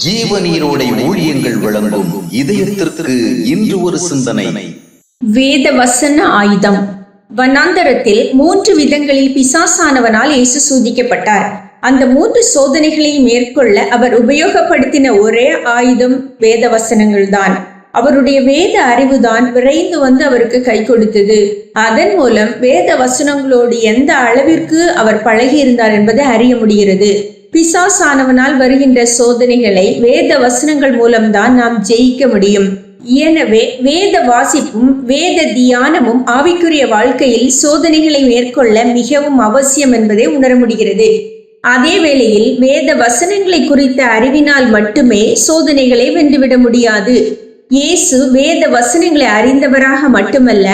ஜீவநீரோடை ஊழியங்கள் வழங்கும் இதயத்திற்கு இன்று ஒரு சிந்தனை. வேத வசன ஆயுதம். வனாந்தரத்தில் 3 விதங்களில் பிசாசானவனால் இயேசு சோதிக்கப்பட்டார். அந்த 3 சோதனைகளை மேற்கொள்ள அவர் உபயோகப்படுத்தின ஒரே ஆயுதம் வேத வசனங்கள் தான். அவருடைய வேத அறிவுதான் விரைந்து வந்து அவருக்கு கை கொடுத்தது. அதன் மூலம் வேத வசனங்களோடு எந்த அளவிற்கு அவர் பழகி இருந்தார் என்பதை அறிய முடிகிறது. பிசாசானவனால் வருகின்ற சோதனைகளை வேத வசனங்கள் மூலம்தான் நாம் ஜெயிக்க முடியும். எனவே வேத வாசிப்பும் வேத தியானமும் ஆவிக்குரிய வாழ்க்கையில் சோதனைகளை மேற்கொள்ள மிகவும் அவசியம் என்பதை உணர முடிகிறது. அதே வேளையில் வேத வசனங்களை குறித்த அறிவினால் மட்டுமே சோதனைகளை வென்றுவிட முடியாது. இயேசு வேத வசனங்களை அறிந்தவராக மட்டுமல்ல,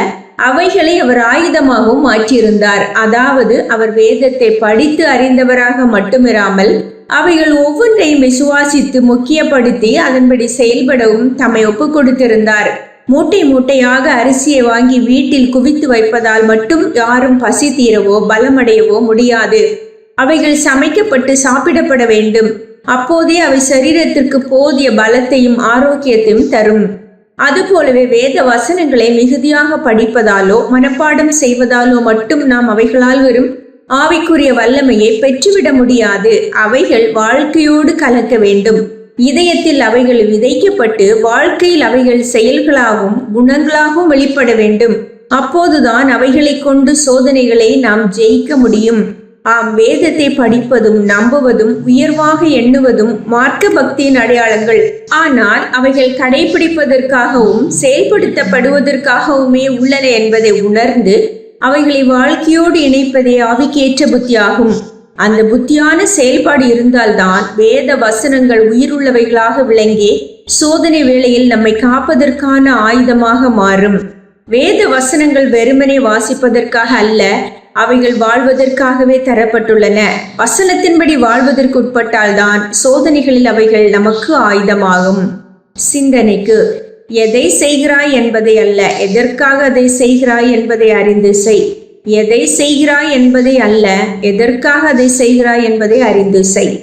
அவைகளை அவர் ஆயுதமாகவும் மாற்றியிருந்தார். அதாவது அவர் வேதத்தை படித்து அறிந்தவராக மட்டுமிராமல் அவைகள் ஒவ்வொன்றையும் விசுவாசித்து முக்கியப்படுத்தி அதன்படி செயல்படவும் தம்மை ஒப்பு கொடுத்திருந்தார். மூட்டை மூட்டையாக அரிசியை வாங்கி வீட்டில் குவித்து வைப்பதால் மட்டும் யாரும் பசி தீரவோ பலமடையவோ முடியாது. அவைகள் சமைக்கப்பட்டு சாப்பிடப்பட வேண்டும். அப்போதே அவை சரீரத்திற்கு போதிய பலத்தையும் ஆரோக்கியத்தையும் தரும். அதுபோலவே வேத வசனங்களை மிகுதியாக படிப்பதாலோ மனப்பாடம் செய்வதாலோ மட்டும் நாம் அவைகளால் வரும் ஆவிக்குரிய வல்லமையை பெற்றுவிட முடியாது. அவைகள் வாழ்க்கையோடு கலக்க வேண்டும். இதயத்தில் அவைகள் விதைக்கப்பட்டு வாழ்க்கையில் அவைகள் செயல்களாகவும் குணங்களாகவும் வெளிப்பட வேண்டும். அப்போதுதான் அவைகளை கொண்டு சோதனைகளை நாம் ஜெயிக்க முடியும். வேதத்தை படிப்பதும் நம்புவதும் உயர்வாக எண்ணுவதும் மார்க்க பக்தியின் அடையாளங்கள். ஆனால் அவைகள் கடைபிடிப்பதற்காகவும் செயல்படுத்தப்படுவதற்காகவுமே உள்ளன என்பதை உணர்ந்து அவைகளை வாழ்க்கையோடு இணைப்பதே ஆவிக்கேற்ற புத்தியாகும். அந்த புத்தியான செயல்பாடு இருந்தால்தான் வேத வசனங்கள் உயிருள்ளவைகளாக விளங்கி சோதனை வேளையில் நம்மை காப்பதற்கான ஆயுதமாக மாறும். வேத வசனங்கள் வெறுமனே வாசிப்பதற்காக அல்ல, அவைகள் வாழ்வதற்காகவே தரப்பட்டுள்ளன. வசனத்தின்படி வாழ்வதற்கு உட்பட்டால்தான் சோதனைகளில் அவைகள் நமக்கு ஆயுதமாகும். சிந்தனைக்கு: எதை செய்கிறாய் என்பதை அல்ல, எதற்காக அதை செய்கிறாய் என்பதை அறிந்து செய். எதை செய்கிறாய் என்பதை அல்ல, எதற்காக அதை செய்கிறாய் என்பதை அறிந்து செய்.